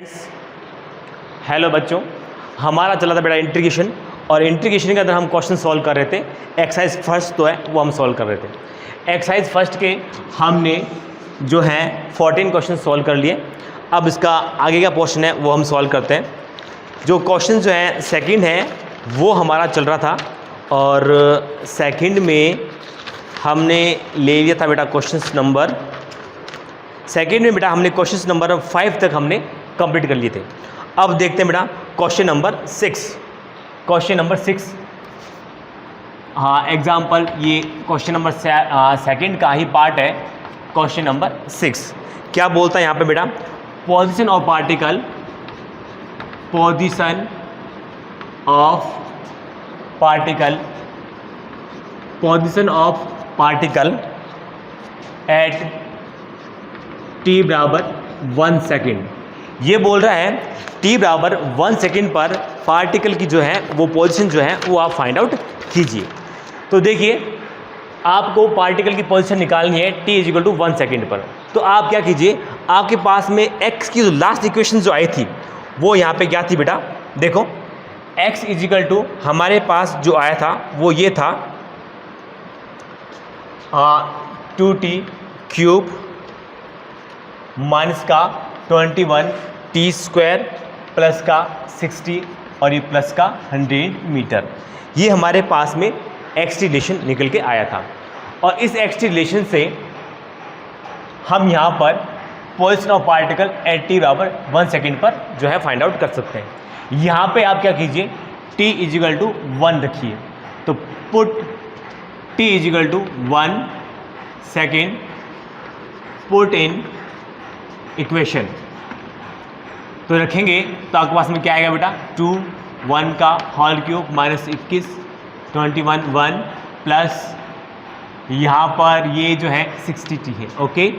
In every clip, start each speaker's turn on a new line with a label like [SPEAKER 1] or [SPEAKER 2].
[SPEAKER 1] Hello बच्चों, हमारा चला था बेटा इंटीग्रेशन। और इंटीग्रेशन के अंदर हम क्वेश्चन सॉल्व कर रहे थे। एक्सरसाइज फर्स्ट तो है वो हम सॉल्व कर रहे थे। एक्सरसाइज फर्स्ट के हमने जो है 14 क्वेश्चन सॉल्व कर लिए। अब इसका आगे का पोर्शन है वो हम सॉल्व करते हैं। जो क्वेश्चन जो है सेकंड है वो हमारा चल रहा था, और सेकंड में हमने ले लिया था बेटा क्वेश्चन नंबर, सेकंड में बेटा हमने क्वेश्चन नंबर 5 तक हमने कंप्लीट कर लिए थे। अब देखते हैं बेटा क्वेश्चन नंबर 6। क्वेश्चन नंबर 6, हाँ एग्जाम्पल, ये क्वेश्चन नंबर सेकंड का ही पार्ट है। क्वेश्चन नंबर 6 क्या बोलता है यहाँ पे बेटा? Position of particle, position of particle, position of particle at t बराबर 1 सेकेंड। ये बोल रहा है t बराबर 1 सेकेंड पर पार्टिकल की जो है वो पोजीशन जो है वो आप फाइंड आउट कीजिए। तो देखिए, आपको पार्टिकल की पोजीशन निकालनी है t इक्वल टू 1 सेकेंड पर। तो आप क्या कीजिए, आपके पास में x की जो लास्ट इक्वेशन जो आई थी वो यहाँ पे क्या थी बेटा? देखो, x इक्वल टू हमारे पास जो आया था वो ये था 2t क्यूब माइनस का 21 टी स्क्वायर प्लस का 60 और ये प्लस का 100 मीटर। ये हमारे पास में एक्स रिलेशन निकल के आया था। और इस एक्स रिलेशन से हम यहाँ पर position of particle at T बराबर 1 सेकेंड पर जो है फाइंड आउट कर सकते हैं। यहाँ पे आप क्या कीजिए, t इजिकल टू 1 रखिए। तो put t is equal to 1 second, put in equation. तो रखेंगे तो आपके पास में क्या आएगा बेटा? 2 1 का होल क्यूब माइनस 21 21 1 प्लस यहाँ पर ये जो है 60t है, ओके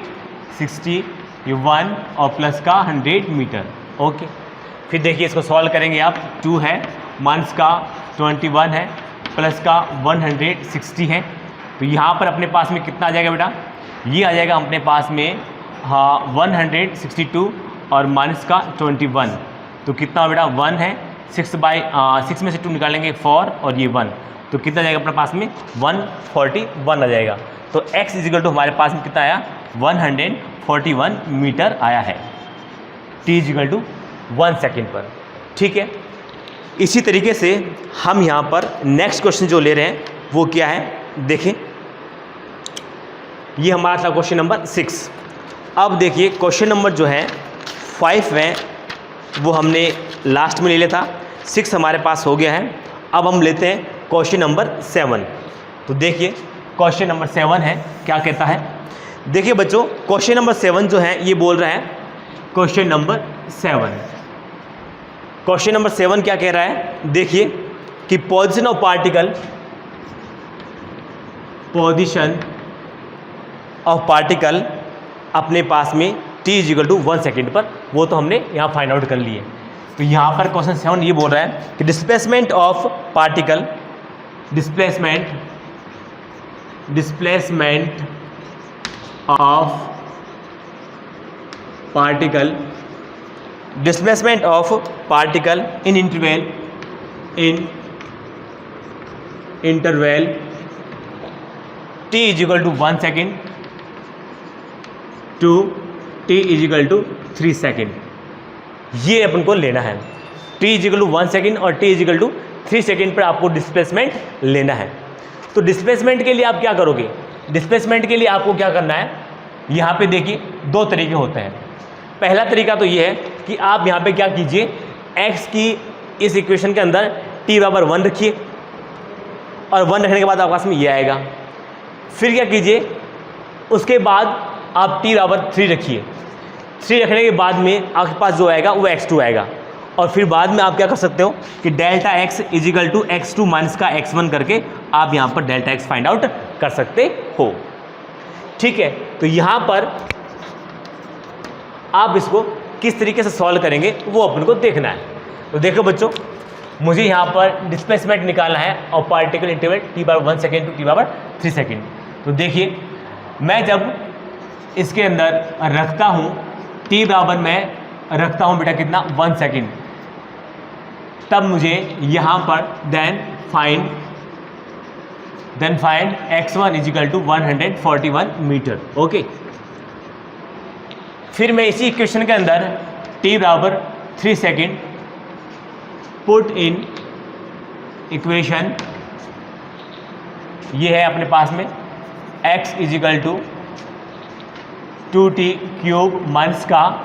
[SPEAKER 1] 60 ये 1 और प्लस का 100 मीटर, ओके। फिर देखिए इसको सॉल्व करेंगे आप। 2 है माइनस का 21 है प्लस का 160 है। तो यहाँ पर अपने पास में कितना आ जाएगा बेटा? ये आ जाएगा अपने पास में, हाँ 162 और माइनस का 21। तो कितना बेटा? 1 है, 6 में से 2 निकालेंगे 4 और ये 1, तो कितना जाएगा अपने पास में? 141 आ जाएगा। तो x इजिकल टू हमारे पास में कितना आया? 141 मीटर आया है t इजिकल टू 1 सेकेंड पर। ठीक है, इसी तरीके से हम यहाँ पर नेक्स्ट क्वेश्चन जो ले रहे हैं वो क्या है देखें। ये हमारा था क्वेश्चन नंबर 6। अब देखिए क्वेश्चन नंबर जो है 5 है वो हमने लास्ट में ले लिया था। 6 हमारे पास हो गया है। अब हम लेते हैं क्वेश्चन नंबर 7। तो देखिए क्वेश्चन नंबर 7 है, क्या कहता है? देखिए बच्चों, क्वेश्चन नंबर 7 जो है ये बोल रहा है, क्वेश्चन नंबर 7, क्वेश्चन नंबर 7 क्या कह रहा है? देखिए कि position of particle, position of particle अपने पास में t इजिकल टू 1 सेकेंड पर, वो तो हमने यहाँ फाइंड आउट कर लिए। तो यहाँ पर क्वेश्चन 7 ये बोल रहा है कि displacement of particle, displacement of particle, displacement of particle in interval t is equal to 1 second to t is equal to 3 second. ये अपन को लेना है। t इजिकल टू 1 सेकेंड और t इजिकल टू 3 सेकेंड पर आपको डिस्प्लेसमेंट लेना है। तो डिस्प्लेसमेंट के लिए आप क्या करोगे? डिस्प्लेसमेंट के लिए आपको क्या करना है? यहाँ पे देखिए 2 तरीके होते हैं। पहला तरीका तो ये है कि आप यहाँ पे क्या कीजिए, x की इस इक्वेशन के अंदर t बराबर 1 रखिए, और 1 रखने के बाद आपके पास में ये आएगा। फिर क्या कीजिए, उसके बाद आप t बराबर 3 रखिए। 3 रखने के बाद में आपके पास जो आएगा वो x2 आएगा। और फिर बाद में आप क्या कर सकते हो कि delta x is equal to x2 minus का x1 करके आप यहाँ पर डेल्टा x फाइंड आउट कर सकते हो। ठीक है, तो यहाँ पर आप इसको किस तरीके से सॉल्व करेंगे वो अपन को देखना है। तो देखो बच्चों, मुझे यहाँ पर डिस्प्लेसमेंट निकालना है और पार्टिकल इंटरवल t बराबर 1 सेकेंड टू t बराबर 3 सेकेंड। तो देखिए, मैं जब इसके अंदर रखता हूँ t बराबर मैं रखता हूँ बेटा कितना 1 सेकेंड, तब मुझे यहाँ पर then find x1 is equal to 141 metre. Okay, फिर मैं इसी इक्वेशन के अंदर t बराबर 3 सेकेंड पुट इन इक्वेशन, ये है अपने पास में x is equal to 2t cube minus का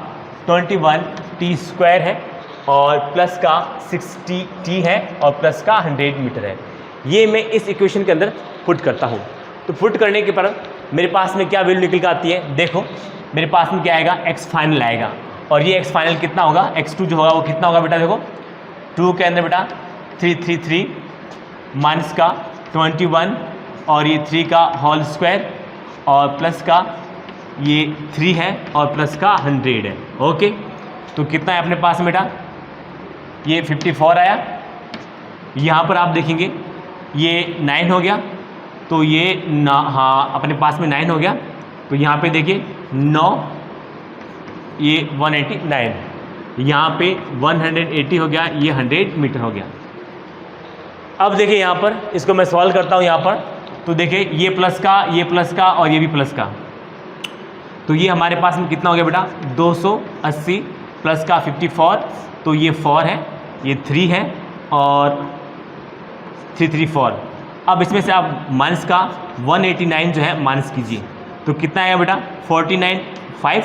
[SPEAKER 1] 21t स्क्वायर है और प्लस का 60t है और प्लस का 100 मीटर है। ये मैं इस इक्वेशन के अंदर पुट करता हूँ। तो पुट करने के पर मेरे पास में क्या वैल्यू निकल के आती है, देखो मेरे पास में क्या आएगा, x फाइनल आएगा। और ये x फाइनल कितना होगा, x2 जो होगा वो कितना होगा बेटा, देखो 2 के अंदर बेटा 333 माइनस का 21 और ये 3 का होल स्क्वायर और प्लस का ये 3 है और प्लस का 100 है। ओके, तो कितना है अपने पास में बेटा, ये 54 आया। यहाँ पर आप देखेंगे ये 9 हो गया, तो ये हाँ अपने पास में 9 हो गया। तो यहाँ पे देखिए 9, ये 189, यहाँ पे 180 हो गया, ये 100 मीटर हो गया। अब देखिए यहाँ पर इसको मैं सॉल्व करता हूँ यहाँ पर, तो देखिए ये प्लस का और ये भी प्लस का, तो ये हमारे पास में कितना हो गया बेटा 280 प्लस का 54, तो ये 4 है, ये 3 है और 334। अब इसमें से आप माइनस का 189 जो है माइनस कीजिए, तो कितना आएगा बेटा 49 5,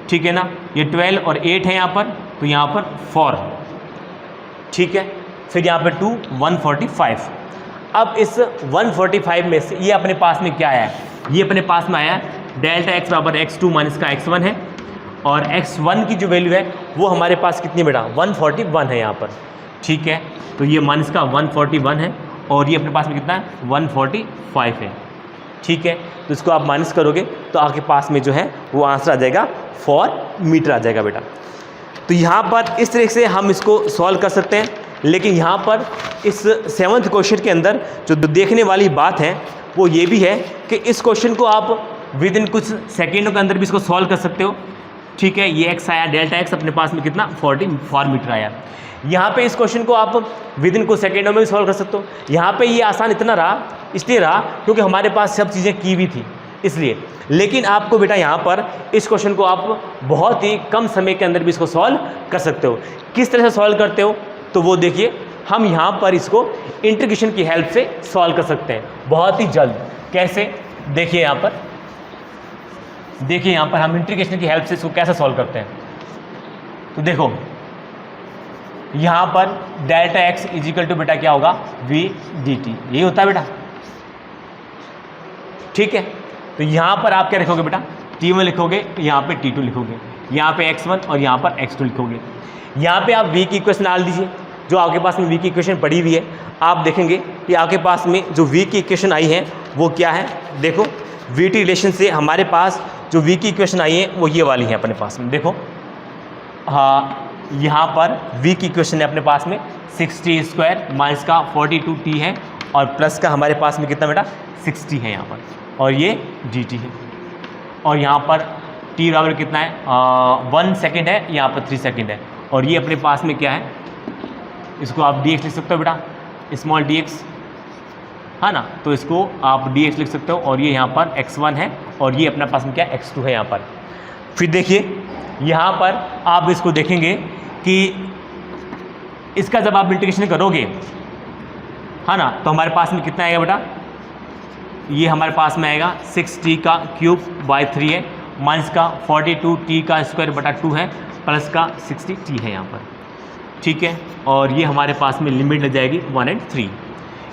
[SPEAKER 1] ठीक है ना। ये 12 और 8 है यहाँ पर, तो यहाँ पर 4, ठीक है। फिर यहाँ पर 2 145। अब इस 145 में से ये अपने पास में क्या आया है, ये अपने पास में आया डेल्टा x बराबर x2 माइनस का x1 है और x1 की जो वैल्यू है वो हमारे पास कितनी बेटा 141 है यहाँ पर, ठीक है। तो ये माइनस का 141 है और ये अपने पास में कितना है 145 है, ठीक है। तो इसको आप माइनस करोगे तो आपके पास में जो है वो आंसर आ जाएगा 4 मीटर आ जाएगा बेटा। तो यहाँ पर इस तरह से हम इसको सॉल्व कर सकते हैं, लेकिन यहाँ पर इस 7th क्वेश्चन के अंदर जो देखने वाली बात है वो ये भी है कि इस क्वेश्चन को आप विद इन कुछ सेकेंडों के अंदर भी इसको सॉल्व कर सकते हो, ठीक है। ये x आया, डेल्टा x अपने पास में कितना 44 मीटर आया। यहाँ पे इस क्वेश्चन को आप विद इन कुछ सेकेंडों में भी सॉल्व कर सकते हो। यहाँ पे ये आसान इतना रहा, इसलिए रहा क्योंकि हमारे पास सब चीज़ें की भी थी इसलिए। लेकिन आपको बेटा यहाँ पर इस क्वेश्चन को आप बहुत ही कम समय के अंदर भी इसको सॉल्व कर सकते हो। किस तरह से सॉल्व करते हो तो वो देखिए, हम यहाँ पर इसको इंटीग्रेशन की हेल्प से सॉल्व कर सकते हैं बहुत ही जल्द। कैसे, देखिए यहाँ पर, देखिए यहाँ पर हम इंटीग्रेशन की हेल्प से इसको कैसे सॉल्व करते हैं। तो देखो यहाँ पर डेल्टा x इजिकल टू बेटा क्या होगा v dt, यही होता है बेटा, ठीक है। तो यहाँ पर आप क्या लिखोगे बेटा t1 लिखोगे, यहाँ पे t2 लिखोगे, यहाँ पे x1 और यहाँ पर x2 लिखोगे। यहाँ पे आप v की इक्वेशन डाल दीजिए, जो आपके पास में v की इक्वेशन पड़ी हुई है। आप देखेंगे कि आपके पास में जो v की इक्वेशन आई है वो क्या है, देखो v t रिलेशन से हमारे पास जो v की इक्वेशन आई है वो ये वाली है अपने पास में। देखो हाँ, यहाँ पर v की इक्वेशन है अपने पास में 60 स्क्वायर माइनस का 42t है और प्लस का हमारे पास में कितना बेटा 60 है यहाँ पर, और ये dt है। और यहाँ पर t बराबर कितना है 1 सेकेंड है, यहाँ पर 3 सेकेंड है। और ये अपने पास में क्या है, इसको आप dx लिख सकते हो बेटा, स्मॉल dx है ना, तो इसको आप dx लिख सकते हो। और ये यहाँ पर x1 है और ये अपने पास में क्या x2 है यहाँ पर। फिर देखिए यहाँ पर आप इसको देखेंगे कि इसका जब आप इंटीग्रेशन करोगे है ना, तो हमारे पास में कितना आएगा बेटा, ये हमारे पास में आएगा 6t का क्यूब बाई 3 है माइनस का 42t का स्क्वायर बटा 2 है प्लस का 60t है यहाँ पर, ठीक है। और ये हमारे पास में लिमिट लग जाएगी 1 और 3।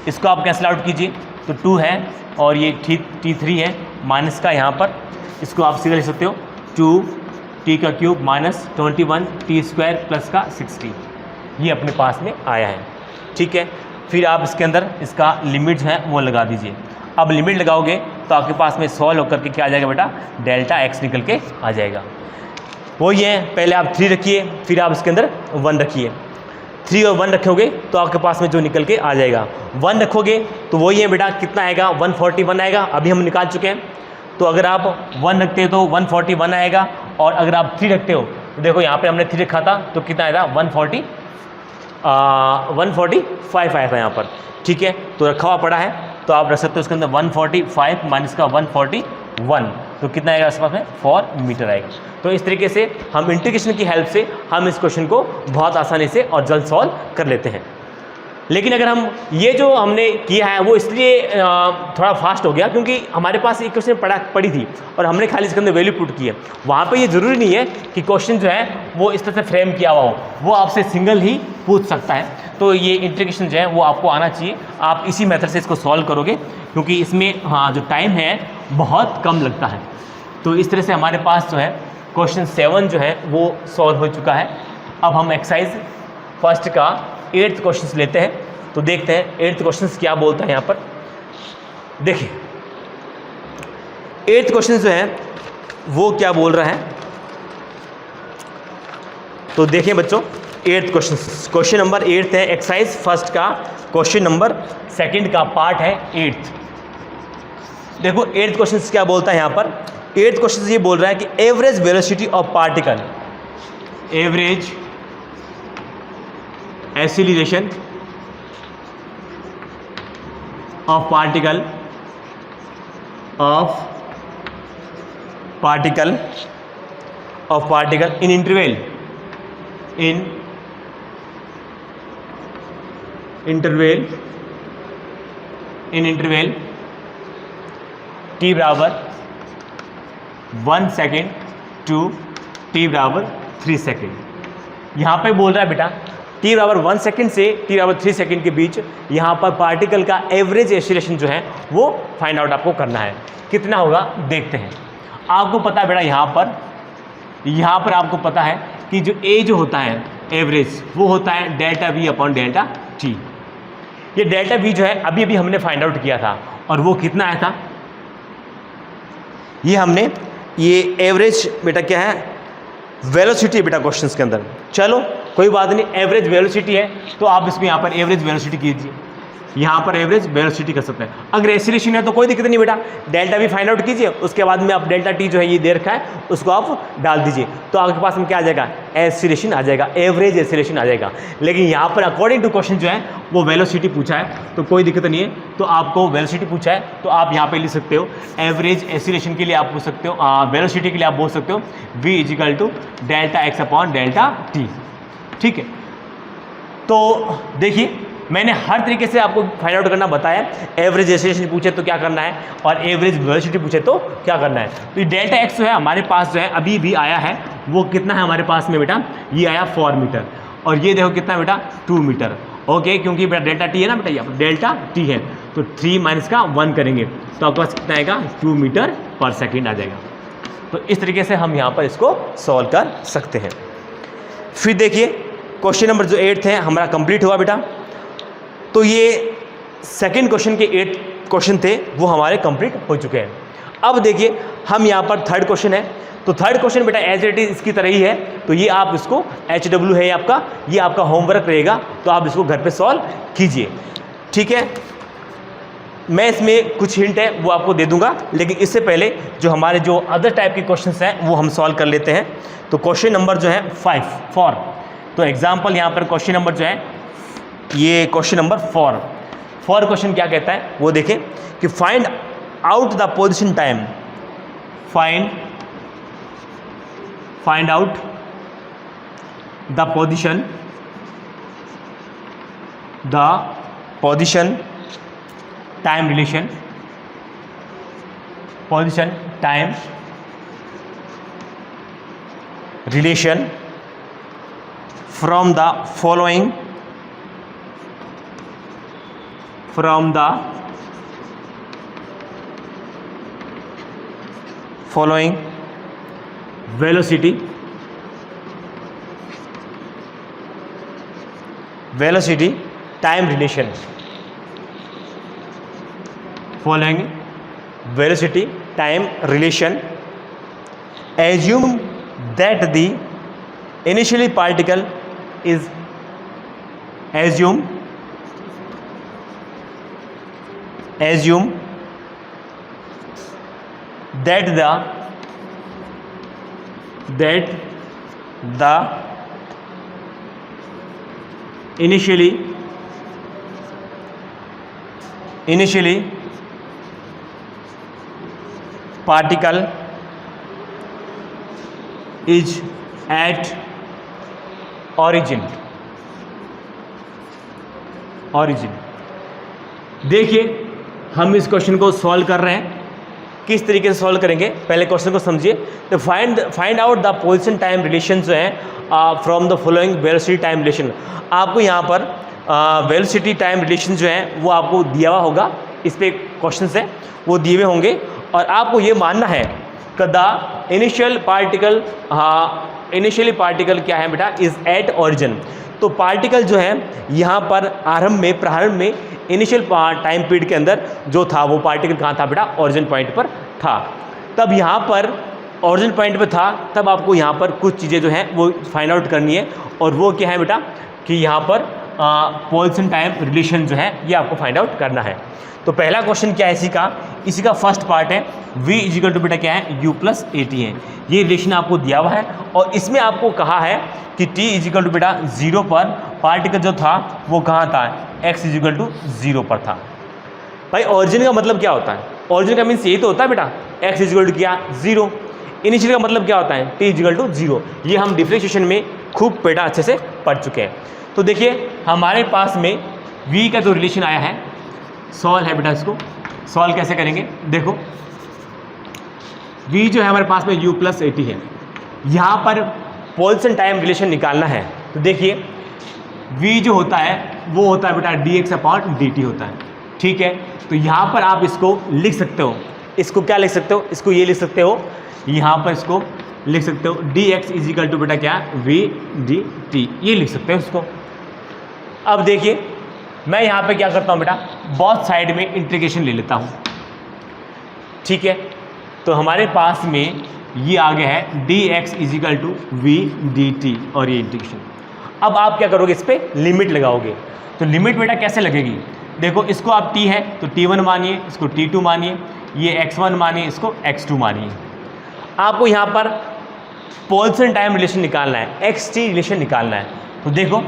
[SPEAKER 1] इसको आप कैंसिल आउट कीजिए तो 2 है और ये t3 है माइनस का, यहाँ पर इसको आप सीधा लिख सकते हो 2t का cube minus 21t square plus का 60, ये अपने पास में आया है, ठीक है। फिर आप इसके अंदर इसका लिमिट है वो लगा दीजिए। अब लिमिट लगाओगे तो आपके पास में सॉल्व होकर के क्या आ जाएगा बेटा, डेल्टा x निकल के आ जाएगा। वो ये है, पहले आप 3 रखिए, फिर आप इसके अंदर 1 रखिए। 3 और 1 रखोगे तो आपके पास में जो निकल के आ जाएगा, 1 रखोगे तो वही है बेटा, कितना आएगा 141 आएगा, अभी हम निकाल चुके हैं। तो अगर आप 1 रखते हो तो 141 आएगा, और अगर आप 3 रखते हो तो देखो यहाँ पे हमने 3 रखा था तो कितना आया था 145 आया था यहाँ पर, ठीक है। तो रखा हुआ पड़ा है तो आप रख सकते हो उसके अंदर 145 माइनस का 141, तो कितना आएगा आसपास में 4 मीटर आएगा। तो इस तरीके से हम इंटीग्रेशन की हेल्प से हम इस क्वेश्चन को बहुत आसानी से और जल्द सॉल्व कर लेते हैं। लेकिन अगर हम ये जो हमने किया है वो इसलिए थोड़ा फास्ट हो गया क्योंकि हमारे पास एक क्वेश्चन पड़ी थी और हमने खाली इसके अंदर वैल्यू पुट की है। वहाँ पे ये ज़रूरी नहीं है कि क्वेश्चन जो है वो इस तरह से फ्रेम किया हुआ हो, वो आपसे सिंगल ही पूछ सकता है। तो ये इंटीग्रेशन जो है वो आपको आना चाहिए, आप इसी मेथड से इसको सॉल्व करोगे क्योंकि इसमें जो टाइम है बहुत कम लगता है। तो इस तरह से हमारे पास जो है क्वेश्चन 7 जो है वो सॉल्व हो चुका है। अब हम एक्सरसाइज फर्स्ट का 8th क्वेश्चन लेते हैं, तो देखते हैं 8th क्वेश्चन क्या बोलता है यहाँ पर। देखिए 8th क्वेश्चन जो है वो क्या बोल रहा है, तो देखिए बच्चों 8th क्वेश्चन नंबर 8 है, एक्सरसाइज फर्स्ट का क्वेश्चन नंबर 2 का पार्ट है 8th। देखो 8th क्वेश्चन क्या बोलता है यहाँ पर। 8th क्वेश्चन ये बोल रहा है कि average velocity of particle, average acceleration of particle in interval t बराबर 1 सेकेंड टू t बराबर 3 सेकेंड। यहाँ पे बोल रहा है बेटा t बराबर 1 सेकेंड से t बराबर 3 सेकेंड के बीच यहाँ पर पार्टिकल का एवरेज एक्सीलरेशन जो है वो फाइंड आउट आपको करना है। कितना होगा देखते हैं। आपको पता है बेटा यहाँ पर आपको पता है कि जो a जो होता है एवरेज वो होता है delta v upon delta t। ये डेल्टा v जो है अभी हमने फाइंड आउट किया था और वो कितना आया था, ये एवरेज बेटा क्या है, वेलोसिटी है बेटा क्वेश्चन के अंदर। चलो कोई बात नहीं, एवरेज वेलोसिटी है तो आप इसमें यहाँ पर एवरेज वेलोसिटी कीजिए, यहाँ पर एवरेज वेलोसिटी कर सकते हैं। अगर एक्सीलरेशन है तो कोई दिक्कत नहीं बेटा, डेल्टा भी फाइंड आउट कीजिए, उसके बाद में आप डेल्टा टी जो है ये दे रखा है उसको आप डाल दीजिए, तो आपके पास में क्या आ जाएगा, एक्सीलरेशन आ जाएगा, एवरेज एक्सीलरेशन आ जाएगा। लेकिन यहाँ पर अकॉर्डिंग टू क्वेश्चन जो है वो वेलोसिटी पूछा है तो कोई दिक्कत नहीं है, तो आपको वेलोसिटी पूछा है तो आप यहाँ पर लिख सकते हो एवरेज एक्सीलरेशन के लिए आप पूछ सकते हो, वेलोसिटी के लिए आप बोल सकते हो v is equal to delta x upon delta t, ठीक है। तो देखिए मैंने हर तरीके से आपको फाइंड आउट करना बताया, एवरेज एक्सीलरेशन पूछे तो क्या करना है और एवरेज वेलोसिटी पूछे तो क्या करना है। तो ये डेल्टा एक्स जो है हमारे पास जो है अभी भी आया है वो कितना है हमारे पास में बेटा, ये आया 4 मीटर और ये देखो कितना बेटा 2 मीटर, ओके। क्योंकि बेटा डेल्टा टी है ना बेटा, ये डेल्टा टी है तो 3 माइनस का 1 करेंगे तो आपके पास कितना आएगा 2 मीटर पर सेकेंड आ जाएगा। तो इस तरीके से हम यहाँ पर इसको सॉल्व कर सकते हैं। फिर देखिए क्वेश्चन नंबर जो 8 है हमारा कंप्लीट हुआ बेटा। तो ये सेकंड क्वेश्चन के 8 क्वेश्चन थे वो हमारे कंप्लीट हो चुके हैं। अब देखिए हम यहाँ पर थर्ड क्वेश्चन है, तो थर्ड क्वेश्चन बेटा एज इट इज इसकी तरह ही है, तो ये आप इसको HW है आपका, ये आपका होमवर्क रहेगा, तो आप इसको घर पे सॉल्व कीजिए, ठीक है। मैं इसमें कुछ हिंट है वो आपको दे दूंगा, लेकिन इससे पहले जो हमारे जो अदर टाइप के क्वेश्चंस हैं वो हम सॉल्व कर लेते हैं। तो क्वेश्चन नंबर जो है 4, तो एग्जाम्पल यहाँ पर क्वेश्चन नंबर जो है ये क्वेश्चन नंबर 4 क्वेश्चन क्या कहता है वो देखें कि find out the position time, find out the position time relation, from the following velocity time relation, following velocity time relation, assume that the initially particle is assume that the initially particle is at origin। देखिए हम इस question को solve कर रहे हैं, किस तरीके से सॉल्व करेंगे पहले क्वेश्चन को समझिए। तो find out the position time relation जो है from the following velocity time relation. आपको यहाँ पर वेलोसिटी टाइम रिलेशन जो है वो आपको दिया हुआ होगा, इस पे क्वेश्चन है वो दिए हुए होंगे और आपको ये मानना है कि द इनिशियली पार्टिकल क्या है बेटा, इज एट ऑरिजिन। तो पार्टिकल जो है यहाँ पर प्रारंभ में इनिशियल टाइम पीरियड के अंदर जो था वो पार्टिकल कहाँ था बेटा, ऑरिजिन पॉइंट पर था। तब यहाँ पर ऑरिजिन पॉइंट पर था, तब आपको यहाँ पर कुछ चीज़ें जो हैं वो फाइंड आउट करनी है और वो क्या है बेटा कि यहाँ पर पोजीशन टाइम रिलेशन जो है ये आपको फाइंड आउट करना है। तो पहला क्वेश्चन क्या है इसी का फर्स्ट पार्ट है v इजिकल टू बेटा क्या है, u प्लस ए टी है। ये रिलेशन आपको दिया हुआ है और इसमें आपको कहा है कि t इजिकल टू बेटा 0 पर पार्टिकल जो था वो कहाँ था, x इजिकल टू 0 पर था। भाई ऑरिजिन का मतलब क्या होता है, ऑरिजिन का मीन्स यही तो होता है बेटा, x इजिकल टू क्या 0। इनिशियल का मतलब क्या होता है, t इजिकल टू 0। ये हम डिफरेंशिएशन में खूब बेटा अच्छे से पढ़ चुके हैं। तो देखिए हमारे पास में v का जो रिलेशन आया है, सॉल्व है बेटा, इसको सॉल्व कैसे करेंगे देखो। v जो है हमारे पास में u प्लस ए टी है, यहाँ पर पोजीशन टाइम रिलेशन निकालना है। तो देखिए v जो होता है वो होता है बेटा dx अपॉन dt होता है, ठीक है। तो यहाँ पर आप इसको लिख सकते हो, इसको क्या लिख सकते हो, इसको ये लिख सकते हो, यहाँ पर इसको लिख सकते हो dx इजिकल टू बेटा क्या v dt, ये लिख सकते हो इसको। अब देखिए मैं यहाँ पे क्या करता हूँ बेटा, बोथ साइड में इंटीग्रेशन ले लेता हूँ, ठीक है। तो हमारे पास में ये आ गया है dx is equal to v dt और ये इंटीग्रेशन। अब आप क्या करोगे, इस पर लिमिट लगाओगे। तो लिमिट बेटा कैसे लगेगी, देखो इसको आप t है तो t1 मानिए, इसको t2 मानिए, ये x1 मानिए, इसको x2 मानिए। आपको यहाँ पर पोजीशन टाइम रिलेशन निकालना है, xt रिलेशन निकालना है। तो देखो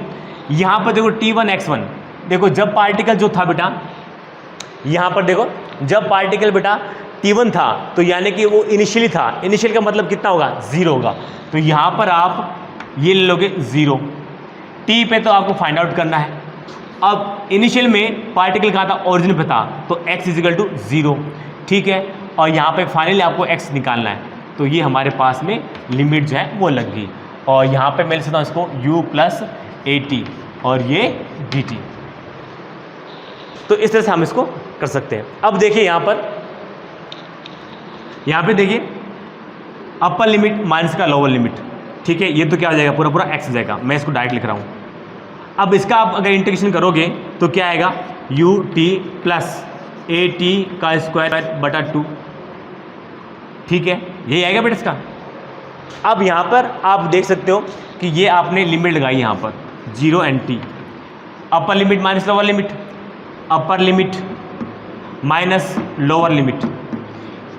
[SPEAKER 1] यहाँ पर देखो t1 x1, देखो जब पार्टिकल जो था बेटा, यहाँ पर देखो जब पार्टिकल बेटा t1 था तो यानी कि वो इनिशियली था, इनिशियल का मतलब कितना होगा 0 होगा। तो यहाँ पर आप ये ले लोगे 0, t पे तो आपको फाइंड आउट करना है। अब इनिशियल में पार्टिकल कहाँ था, ओरिजिन पे था, तो x इजिकल टू 0, ठीक है। और यहाँ पे फाइनली आपको x निकालना है। तो ये हमारे पास में लिमिट जो है वो लग गई और यहाँ पे मैं लिख सकता हूँ इसको u प्लस ए टी और ये dt। तो इस तरह से हम इसको कर सकते हैं। अब देखिए यहाँ पे देखिए अपर लिमिट माइनस का लोअर लिमिट, ठीक है। ये तो क्या हो जाएगा, पूरा पूरा x हो जाएगा, मैं इसको डायरेक्ट लिख रहा हूँ। अब इसका आप अगर इंटीग्रेशन करोगे तो क्या आएगा, u t plus A T का स्क्वायर बटा 2, ठीक है, यही आएगा बेटा इसका। अब यहाँ पर आप देख सकते हो कि ये आपने लिमिट लगाई यहाँ पर 0 and t, upper limit minus lower limit, upper limit minus lower limit,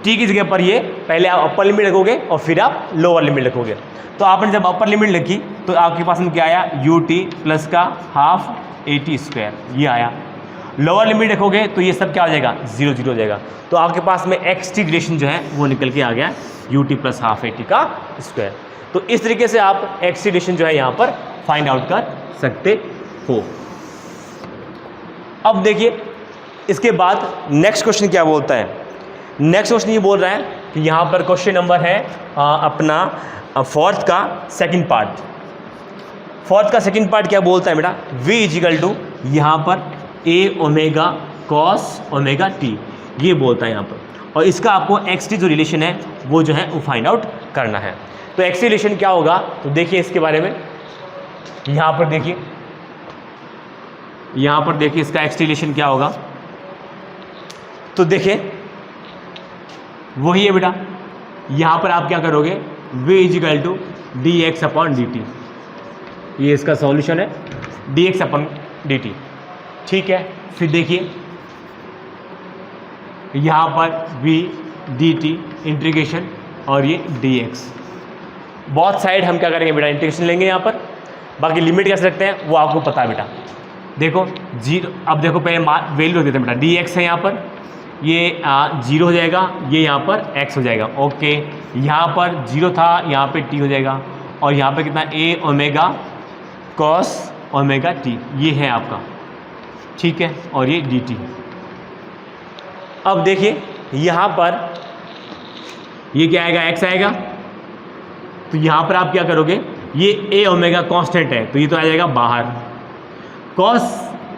[SPEAKER 1] t की जगह पर ये पहले आप अपर लिमिट रखोगे और फिर आप लोअर लिमिट रखोगे। तो आपने जब अपर लिमिट लिखी तो आपके पास में क्या आया, u t प्लस का हाफ ए टी स्क्वायर, ये आया। लोअर लिमिट रखोगे तो ये सब क्या हो जाएगा, 0 0 हो जाएगा। तो आपके पास में xt रिलेशन जो है वो निकल के आ गया u t plus half A T का स्क्वायर। तो इस तरीके से आप xt रिलेशन जो है यहाँ पर फाइंड आउट कर सकते हो। अब देखिए इसके बाद नेक्स्ट क्वेश्चन क्या बोलता है। नेक्स्ट क्वेश्चन ये बोल रहा है कि यहाँ पर क्वेश्चन नंबर है अपना फोर्थ का सेकंड पार्ट। फोर्थ का सेकंड पार्ट क्या बोलता है बेटा, v इजिकल टू यहाँ पर a omega cos omega t, ये बोलता है यहाँ पर। और इसका आपको xt जो रिलेशन है वो जो है वो फाइंड आउट करना है। तो xt रिलेशन क्या होगा, तो देखिए इसके बारे में यहाँ पर देखिए, यहाँ पर देखिए इसका xt रिलेशन क्या होगा। तो देखिए वही है बेटा, यहाँ पर आप क्या करोगे, v is equal to d x upon d t, ये इसका सॉल्यूशन है dx अपॉन डी टी, ठीक है। फिर देखिए यहाँ पर v dt इंटीग्रेशन और ये dx, बहुत साइड हम क्या करेंगे बेटा, इंटीग्रेशन लेंगे यहाँ पर। बाकी लिमिट कैसे रखते हैं वो आपको पता है बेटा। देखो जीरो, अब देखो पहले वैल्यू रख देते हैं बेटा, डी एक्स है यहाँ पर, ये 0 हो जाएगा, ये यहाँ पर x हो जाएगा। ओके, यहाँ पर 0 था, यहाँ पे t हो जाएगा, और यहाँ पे कितना a omega cos omega t, ये है आपका, ठीक है, और ये dt। अब देखिए यहाँ पर ये क्या आएगा, x आएगा, तो यहाँ पर आप क्या करोगे, ये a ओमेगा कांस्टेंट है तो ये तो आ जाएगा बाहर। cos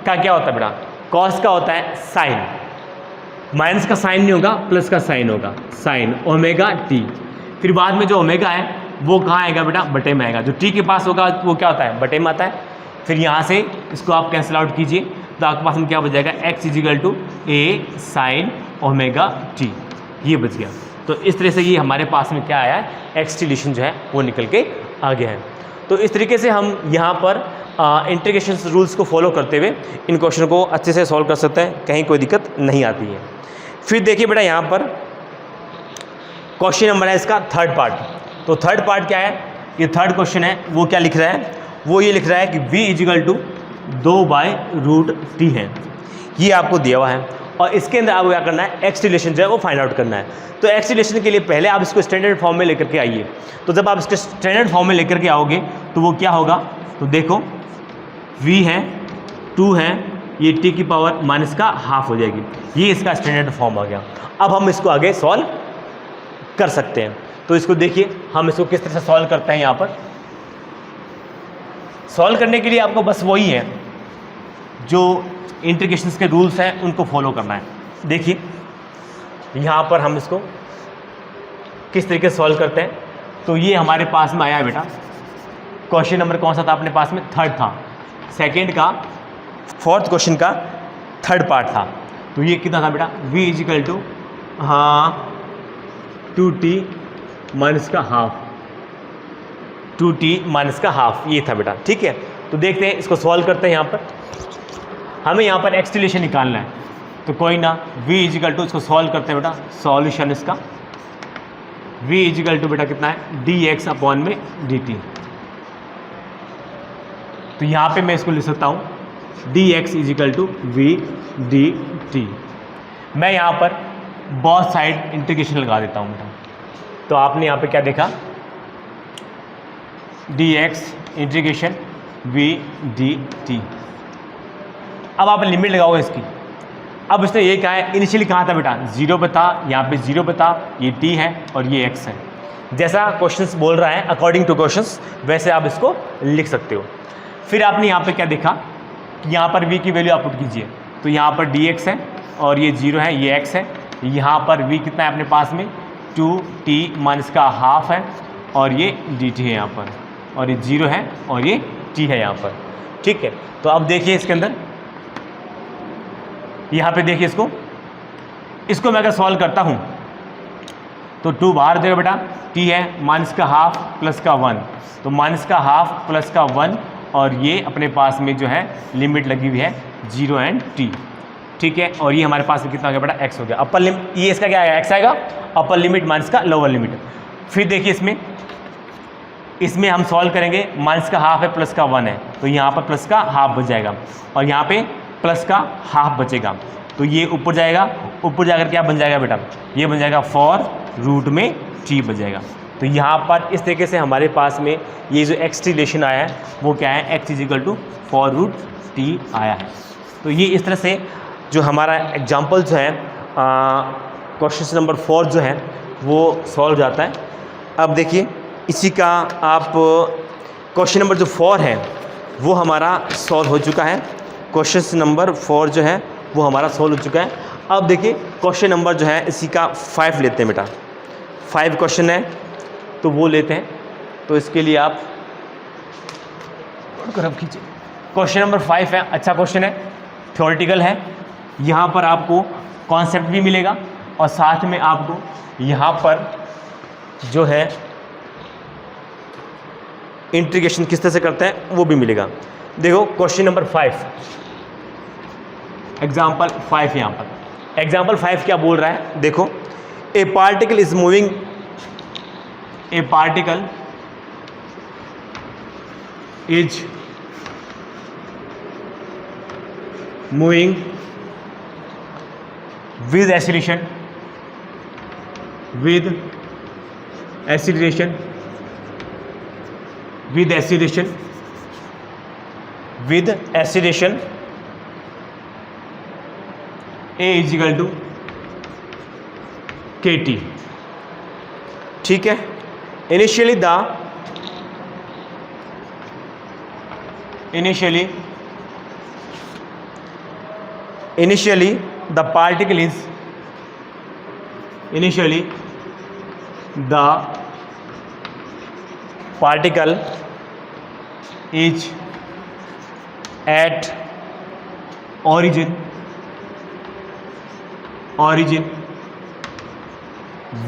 [SPEAKER 1] का क्या होता है बेटा, cos का होता है साइन, माइनस का साइन नहीं होगा, प्लस का साइन होगा, साइन ओमेगा टी। फिर बाद में जो ओमेगा है वो कहाँ आएगा बेटा, बटे में आएगा। जो टी के पास होगा वो क्या होता है, बटे में आता है। फिर यहाँ से इसको आप कैंसिल आउट कीजिए तो आपके पास में क्या बच जाएगा, x is equal to a sine omega t, ये बच गया। तो इस तरह से ये हमारे पास में क्या आया है, एक्स रिलेशन जो है वो निकल के आ गया है। तो इस तरीके से हम यहाँ पर इंटीग्रेशन रूल्स को फॉलो करते हुए इन क्वेश्चन को अच्छे से सॉल्व कर सकते हैं, कहीं कोई दिक्कत नहीं आती है। फिर देखिए बेटा यहाँ पर क्वेश्चन नंबर है इसका थर्ड पार्ट। तो थर्ड पार्ट क्या है, ये थर्ड क्वेश्चन है, वो क्या लिख रहा है, वो ये लिख रहा है कि v इजिकल टू 2/√t है, ये आपको दिया हुआ है। और इसके अंदर आपको क्या करना है, एक्स रिलेशन जो है वो फाइंड आउट करना है। तो एक्स रिलेशन के लिए पहले आप इसको स्टैंडर्ड फॉर्म में लेकर के आइए। तो जब आप इसके स्टैंडर्ड फॉर्म में लेकर के आओगे तो वो क्या होगा, तो देखो v है, 2 है, ये t की पावर माइनस का हाफ हो जाएगी, ये इसका स्टैंडर्ड फॉर्म आ गया। अब हम इसको आगे सॉल्व कर सकते हैं। तो इसको देखिए हम इसको किस तरह से सॉल्व करते हैं। यहाँ पर सॉल्व करने के लिए आपको बस वही है, जो इंटीग्रेशंस के रूल्स हैं उनको फॉलो करना है। देखिए यहाँ पर हम इसको किस तरीके से सॉल्व करते हैं। तो ये हमारे पास में आया है बेटा, क्वेश्चन नंबर कौन सा था अपने पास में, थर्ड था, सेकंड का फोर्थ क्वेश्चन का थर्ड पार्ट था। तो ये कितना था बेटा, v is equal to 2t minus का हाफ, 2t माइनस का हाफ, ये था बेटा, ठीक है। तो देखते हैं इसको सॉल्व करते हैं। यहाँ पर हमें यहाँ पर एक्स रिलेशन निकालना है, तो कोई ना, v इजिकल टू, इसको सॉल्व करते हैं बेटा, सॉल्यूशन इसका v इजिकल टू बेटा कितना है, dx अपॉन में dt। तो यहाँ पे मैं इसको लिख सकता हूँ dx is equal to v dt। मैं यहाँ पर बहुत साइड इंटीग्रेशन लगा देता हूँ बेटा। तो आपने यहाँ पे क्या देखा, dx इंटीग्रेशन v dt। अब आप लिमिट लगाओगे इसकी। अब इसने ये कहा है, इनिशियली कहा था बेटा 0 पे था, यहाँ पे 0 पे था, ये t है और ये x है। जैसा क्वेश्चंस बोल रहा है अकॉर्डिंग टू क्वेश्चंस वैसे आप इसको लिख सकते हो। फिर आपने यहाँ पे क्या देखा कि यहाँ पर v की वैल्यू आप पुट कीजिए। तो यहाँ पर dx है और ये 0 है, ये x है। यहाँ पर v कितना है अपने पास में, 2t माइनस का हाफ है और ये dt है यहाँ पर, और ये 0 है और ये t है यहाँ पर, ठीक है। तो अब देखिए इसके अंदर, यहाँ पे देखिए इसको मैं अगर सॉल्व करता हूँ तो 2 बाहर देगा बेटा, t है माइनस का हाफ प्लस का 1, तो माइनस का हाफ प्लस का 1, और ये अपने पास में जो है लिमिट लगी हुई है 0 एंड t, ठीक है। और ये हमारे पास में कितना हो गया बेटा, x हो गया। अपर लिमिट, ये इसका क्या आएगा, x आएगा, अपर लिमिट माइनस का लोअर लिमिट। फिर देखिए इसमें हम सॉल्व करेंगे, माइनस का हाफ है प्लस का 1 है, तो यहाँ पर प्लस का हाफ बच जाएगा और यहाँ पे प्लस का हाफ बचेगा। तो ये ऊपर जाएगा, ऊपर जाकर क्या बन जाएगा बेटा, ये बन जाएगा √रूट में t बच जाएगा। तो यहाँ पर इस तरीके से हमारे पास में ये जो एक्स रिलेशन आया है वो क्या है, x इजिकल टू √t आया है। तो ये इस तरह से जो हमारा एग्जाम्पल जो है क्वेश्चन नंबर 4 जो है वो सॉल्व जाता है। अब देखिए इसी का आप क्वेश्चन नंबर जो 4 है वो हमारा सॉल्व हो चुका है। क्वेश्चन नंबर 4 जो है वो हमारा सॉल्व हो चुका है। अब देखिए क्वेश्चन नंबर जो है इसी का 5 लेते हैं बेटा, 5 क्वेश्चन है तो वो लेते हैं। तो इसके लिए आप कीजिए, क्वेश्चन नंबर 5 है, अच्छा क्वेश्चन है, थ्योरेटिकल है। यहाँ पर आपको कॉन्सेप्ट भी मिलेगा और साथ में आपको यहाँ पर जो है इंटीग्रेशन किस तरह से करते हैं वो भी मिलेगा। देखो क्वेश्चन नंबर 5, एग्जाम्पल 5, यहाँ पर एग्जाम्पल 5 क्या बोल रहा है, देखो ए particle is moving, A particle is moving with acceleration with acceleration with acceleration with acceleration a is equal to kt. ठीक है. initially the particle is at origin